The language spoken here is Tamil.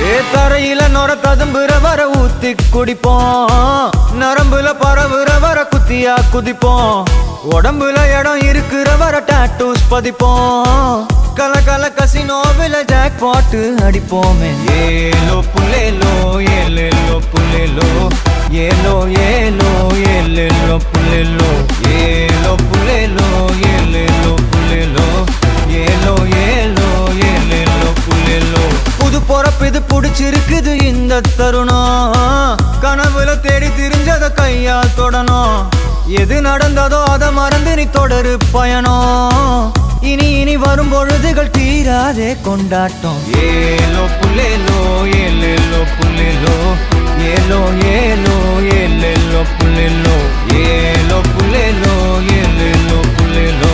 தரையில நொர ததும்புற வர ஊத்தி குடிப்போம், நரம்புல பரவுற வர குத்தியா குதிப்போம், உடம்புல இடம் இருக்கிற வர டாட்டூஸ் பதிப்போம், கல கல கசினோவில ஜாக் பாட்டு அடிப்போமே. ஏலோ புல்லேலோ ஏலேலோ புல்லேலோ ஏலோ ஏலோ ஏலேலோ புல்லேலோ ஏலோ புல்லேலோ ஏலேலோ புல்லேலோ ஏலோ ஏலோ ஏலேலோ புல்லேலோ. புது பொறப்பு இது புடிச்சிருக்குது இந்த தருணம், கனவுல தேடி திரிஞ்சத கையால் தொடணும், எது நடந்ததோ அதை மறந்து நீ தொடரு பயணம், இனி இனி வரும் பொழுதுகள் தீராதே கொண்டாட்டம். ஏலோ புல்லேலோ ஏலேலோ புல்லேலோ ஏலோ ஏலோ ஏலேலோ புல்லேலோ ஏலோ புல்லேலோ ஏலேலோ புல்லேலோ